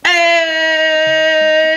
Hey,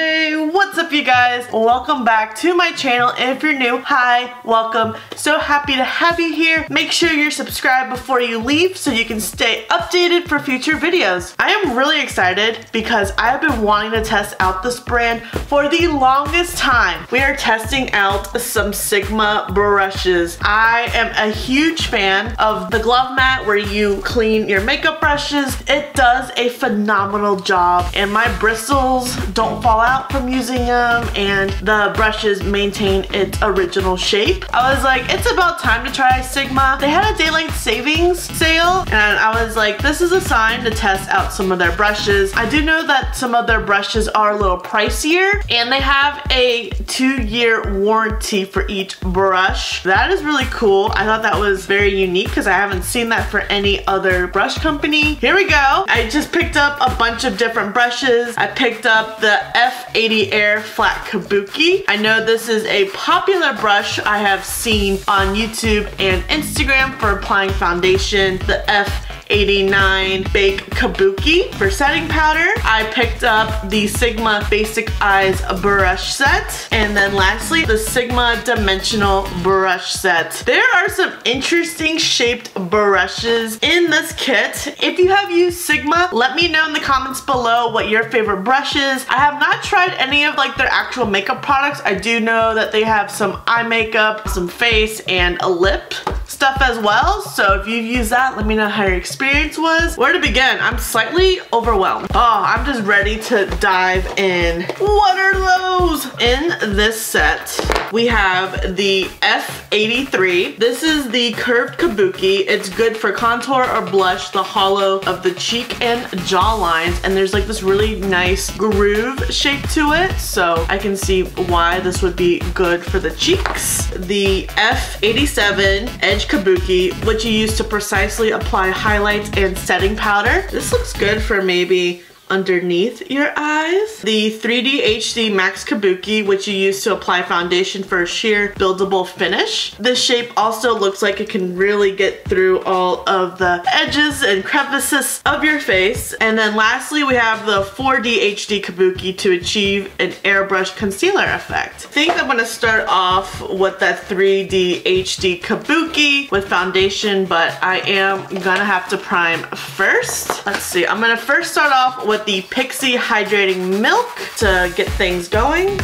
what's up you guys? Welcome back to my channel. If you're new, hi, welcome. So happy to have you here. Make sure you're subscribed before you leave so you can stay updated for future videos. I am really excited because I've been wanting to test out this brand for the longest time. We are testing out some Sigma brushes. I am a huge fan of the glove mat where you clean your makeup brushes. It does a phenomenal job and my bristles don't fall out from using them and the brushes maintain its original shape. I was like, it's about time to try Sigma. They had a daylight savings sale and I was like, this is a sign to test out some of their brushes. I do know that some of their brushes are a little pricier and they have a 2-year warranty for each brush. That is really cool. I thought that was very unique because I haven't seen that for any other brush company. Here we go. I just picked up a bunch of different brushes. I picked up the F80 Air Flat Kabuki. I know this is a popular brush I have seen on YouTube and Instagram for applying foundation. The F89 Bake Kabuki for setting powder. I picked up the Sigma Basic Eyes brush set. And then lastly, the Sigma Dimensional brush set. There are some interesting shaped brushes in this kit. If you have used Sigma, let me know in the comments below what your favorite brush is. I have not tried any of like their actual makeup products. I do know that they have some eye makeup, some face, and a lip stuff as well. So if you've used that, let me know how your experience was. Where to begin? I'm slightly overwhelmed. Oh, I'm just ready to dive in. What are those? In this set, we have the F83. This is the curved kabuki. It's good for contour or blush the hollow of the cheek and jaw lines. And there's like this really nice groove shape to it. So I can see why this would be good for the cheeks. The F87 Edge Kabuki, which you use to precisely apply highlights and setting powder. This looks good for maybe underneath your eyes. The 3D HD Max Kabuki, which you use to apply foundation for a sheer buildable finish. This shape also looks like it can really get through all of the edges and crevices of your face. And then lastly, we have the 4D HD Kabuki to achieve an airbrush concealer effect. I think I'm gonna start off with that 3D HD Kabuki with foundation, but I am gonna have to prime first. Let's see, I'm gonna first start off with the IPSY Hydrating Milk to get things going.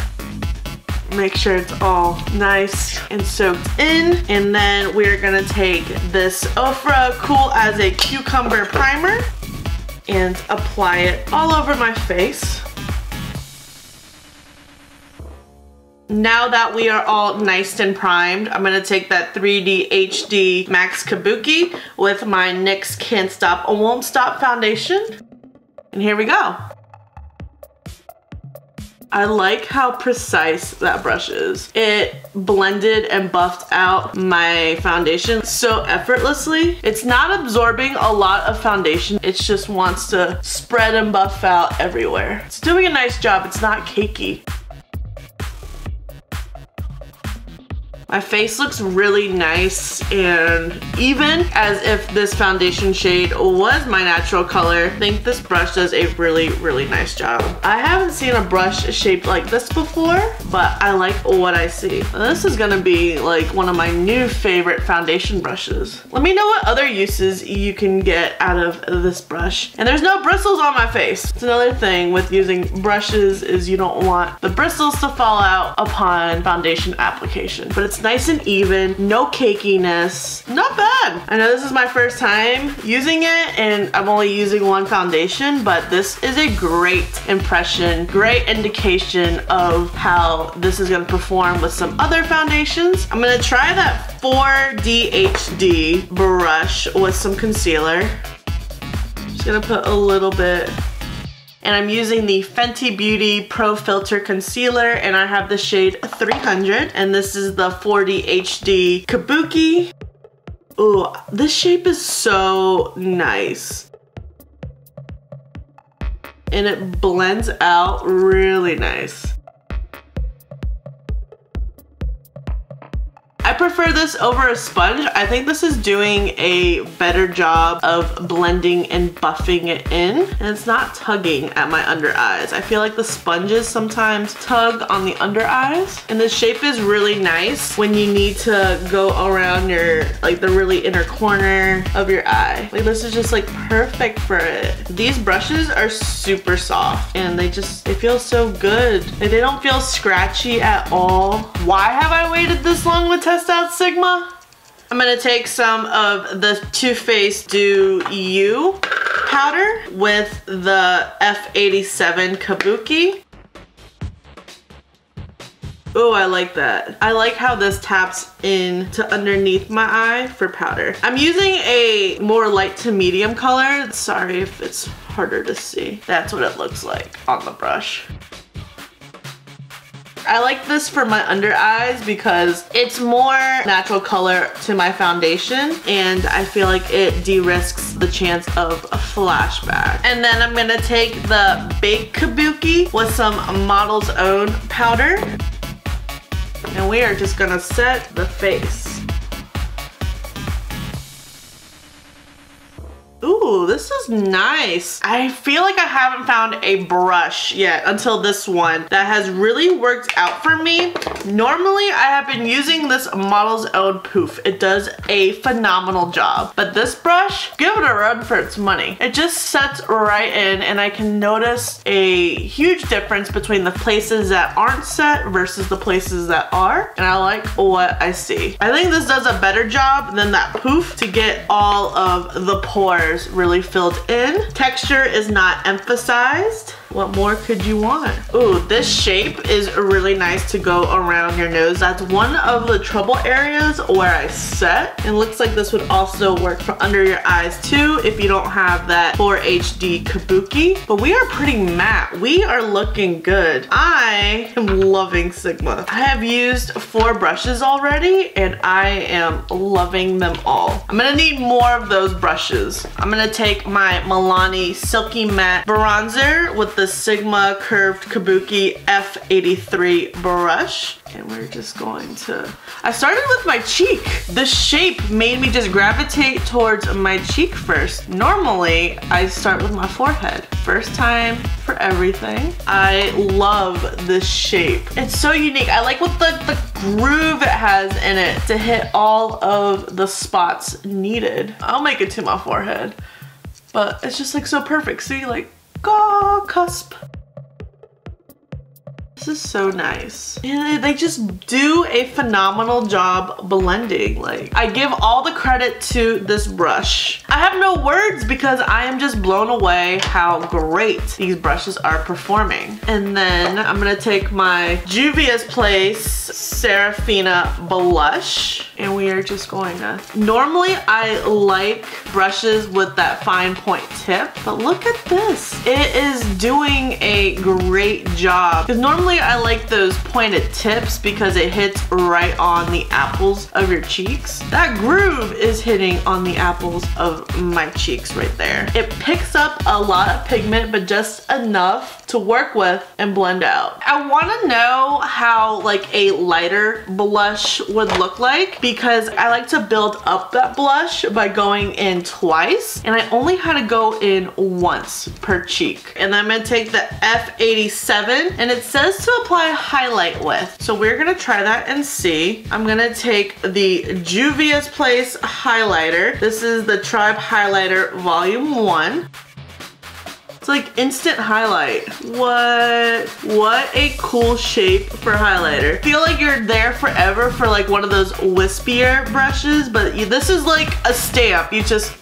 Make sure it's all nice and soaked in. And then we're gonna take this Ofra Cool as a Cucumber Primer and apply it all over my face. Now that we are all nice and primed, I'm gonna take that 3D HD Max Kabuki with my NYX Can't Stop Won't Stop foundation. And here we go. I like how precise that brush is. It blended and buffed out my foundation so effortlessly. It's not absorbing a lot of foundation. It just wants to spread and buff out everywhere. It's doing a nice job. It's not cakey. My face looks really nice and even, as if this foundation shade was my natural color. I think this brush does a really, really nice job. I haven't seen a brush shaped like this before, but I like what I see. This is gonna be like one of my new favorite foundation brushes. Let me know what other uses you can get out of this brush. And there's no bristles on my face. It's another thing with using brushes is you don't want the bristles to fall out upon foundation application, but it's nice and even, no cakiness, not bad. I know this is my first time using it and I'm only using one foundation, but this is a great impression, great indication of how this is gonna perform with some other foundations. I'm gonna try that 4D HD brush with some concealer. Just gonna put a little bit. And I'm using the Fenty Beauty Pro Filter Concealer and I have the shade 300 and this is the 4D HD Kabuki. Ooh, this shape is so nice. And it blends out really nice. I prefer prefer this over a sponge. I think this is doing a better job of blending and buffing it in, and it's not tugging at my under eyes. I feel like the sponges sometimes tug on the under eyes, and the shape is really nice when you need to go around your, like the really inner corner of your eye. Like this is just like perfect for it. These brushes are super soft and they feel so good. Like, they don't feel scratchy at all. Why have I waited this long to test out Sigma? I'm gonna take some of the Too Faced Do You powder with the F87 Kabuki. Oh, I like that. I like how this taps into underneath my eye for powder. I'm using a more light to medium color. Sorry if it's harder to see. That's what it looks like on the brush. I like this for my under eyes because it's more natural color to my foundation, and I feel like it de-risks the chance of a flashback. And then I'm gonna take the Baked Kabuki with some Model's Own powder, and we are just gonna set the face. Ooh, this is nice. I feel like I haven't found a brush yet until this one that has really worked out for me. Normally, I have been using this Model's Own Poof. It does a phenomenal job. But this brush, give it a run for its money. It just sets right in, and I can notice a huge difference between the places that aren't set versus the places that are. And I like what I see. I think this does a better job than that Poof to get all of the pores really filled in. Texture is not emphasized. What more could you want? Ooh, this shape is really nice to go around your nose. That's one of the trouble areas where I set. It looks like this would also work for under your eyes too if you don't have that 4HD Kabuki. But we are pretty matte. We are looking good. I am loving Sigma. I have used 4 brushes already and I am loving them all. I'm gonna need more of those brushes. I'm gonna take my Milani Silky Matte Bronzer with the Sigma Curved Kabuki F83 brush. And we're just going to... I started with my cheek. The shape made me just gravitate towards my cheek first. Normally, I start with my forehead. First time for everything. I love this shape. It's so unique. I like what the groove it has in it to hit all of the spots needed. I'll make it to my forehead. But it's just like so perfect. See, like, cusp. This is so nice. And they just do a phenomenal job blending. Like, I give all the credit to this brush. I have no words because I am just blown away how great these brushes are performing. And then I'm gonna take my Juvia's Place Serafina blush, and we are just going to... Normally, I like brushes with that fine point tip, but look at this. It is doing a great job. Because normally I like those pointed tips because it hits right on the apples of your cheeks. That groove is hitting on the apples of my cheeks right there. It picks up a lot of pigment, but just enough to work with and blend out. I want to know how like a lighter blush would look like because I like to build up that blush by going in twice, and I only had to go in once per cheek. And I'm gonna take the F87, and it says to apply highlight with. So we're gonna try that and see. I'm gonna take the Juvia's Place highlighter. This is the Tribe Highlighter Volume 1. It's like instant highlight. What a cool shape for highlighter. I feel like you're there forever for like one of those wispier brushes, but this is like a stamp. You just,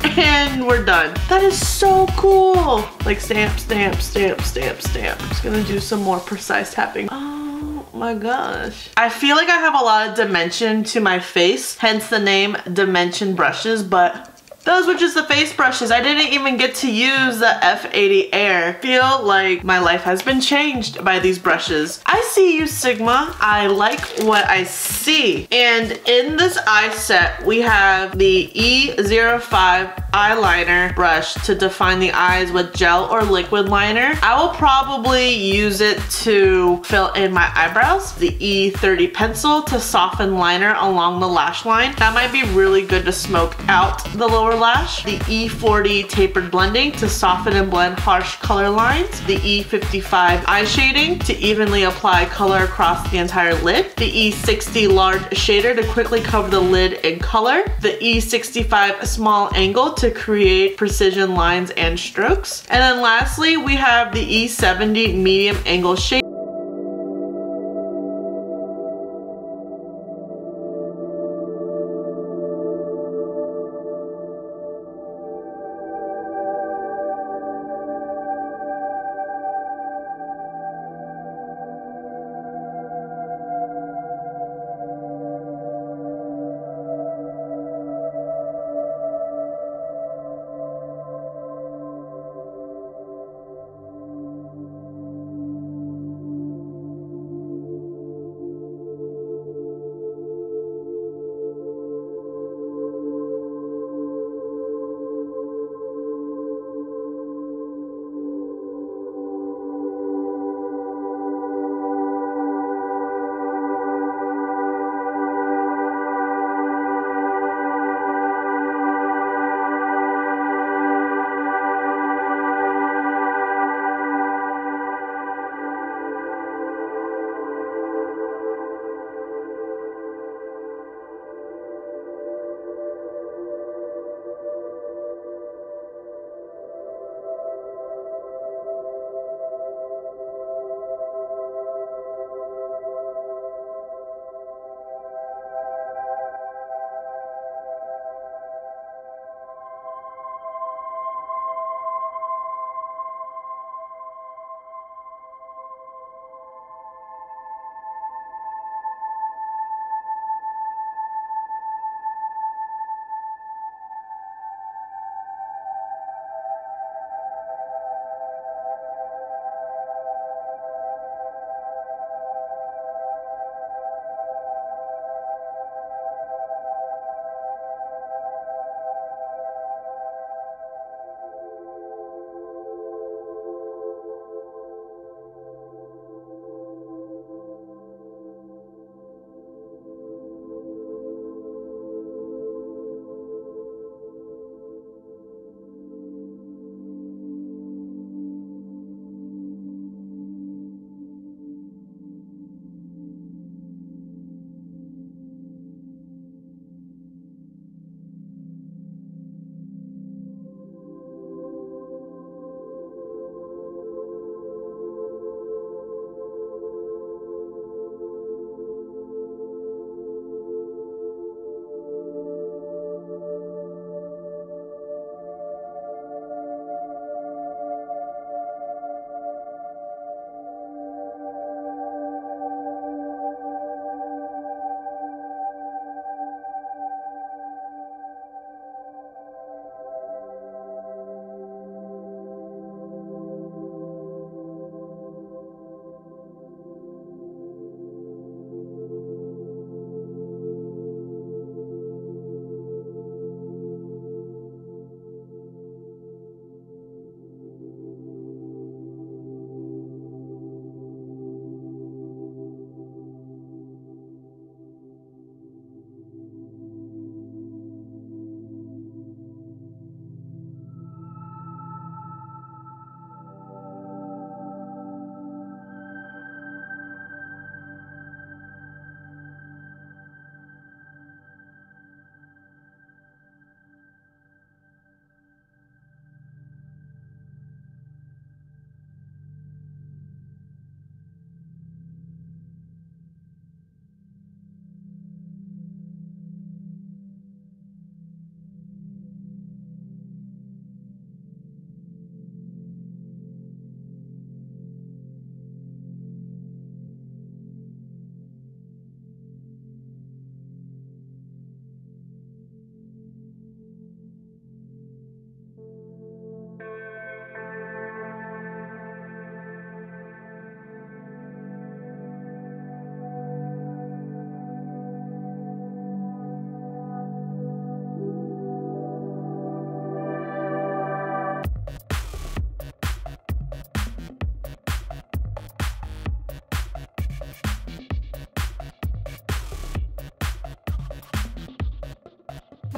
and we're done. That is so cool. Like stamp, stamp, stamp, stamp, stamp. I'm just gonna do some more precise tapping. Oh my gosh. I feel like I have a lot of dimension to my face, hence the name Dimension Brushes, but Those were just the face brushes. I didn't even get to use the F80 Air. Feel like my life has been changed by these brushes. I see you, Sigma. I like what I see. And in this eye set, we have the E05 eyeliner brush to define the eyes with gel or liquid liner. I will probably use it to fill in my eyebrows. The E30 pencil to soften liner along the lash line. That might be really good to smoke out the lower lash. The E40 tapered blending to soften and blend harsh color lines. The E55 eye shading to evenly apply color across the entire lid. The E60 large shader to quickly cover the lid in color. The E65 small angle to create precision lines and strokes. And then lastly, we have the E70 medium angle shade.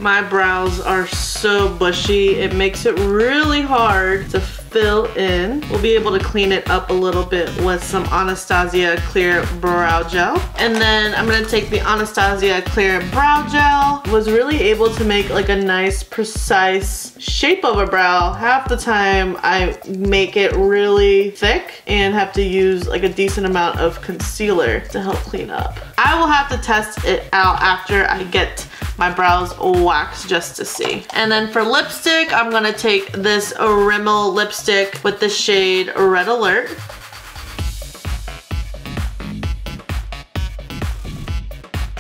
My brows are so bushy. It makes it really hard to fill in. We'll be able to clean it up a little bit with some Anastasia Clear Brow Gel. And then I'm gonna take the Anastasia Clear Brow Gel. Was really able to make like a nice precise shape of a brow. Half the time I make it really thick and have to use like a decent amount of concealer to help clean up. I will have to test it out after I get my brows waxed just to see. And then for lipstick, I'm gonna take this Rimmel lipstick with the shade Red Alert.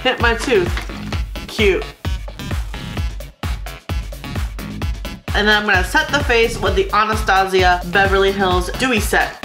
Hit my tooth. Cute. And then I'm gonna set the face with the Anastasia Beverly Hills Dewy Set.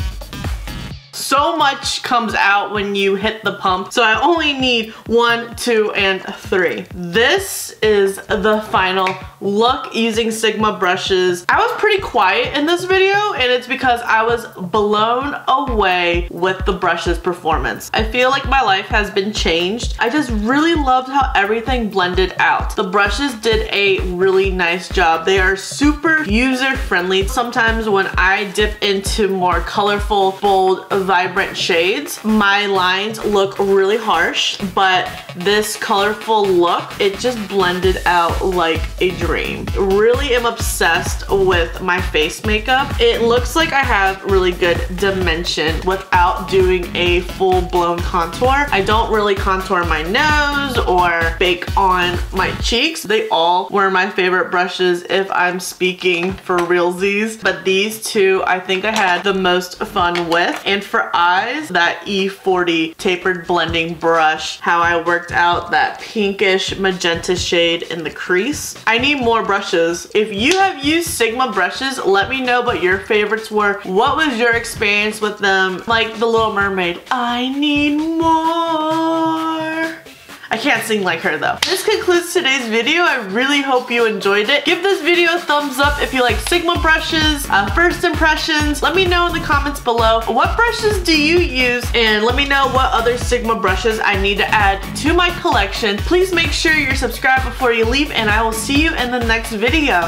So much comes out when you hit the pump, so I only need 1, 2, and 3. This is the final look using Sigma brushes. I was pretty quiet in this video, and it's because I was blown away with the brushes performance. I feel like my life has been changed. I just really loved how everything blended out. The brushes did a really nice job. They are super user friendly. Sometimes when I dip into more colorful, bold, vibrant shades, my lines look really harsh, but this colorful look, it just blended out like a dream. Really am obsessed with my face makeup. It looks like I have really good dimension without doing a full-blown contour. I don't really contour my nose or bake on my cheeks. They all were my favorite brushes if I'm speaking for realsies, but these two I think I had the most fun with. And for eyes, that E40 tapered blending brush, how I worked out that pinkish magenta shade in the crease. I need more brushes. If you have used Sigma brushes, let me know what your favorites were. What was your experience with them? Like the Little Mermaid, I need more. I can't sing like her though. This concludes today's video. I really hope you enjoyed it. Give this video a thumbs up if you like Sigma brushes, first impressions. Let me know in the comments below, what brushes do you use? And let me know what other Sigma brushes I need to add to my collection. Please make sure you're subscribed before you leave, and I will see you in the next video.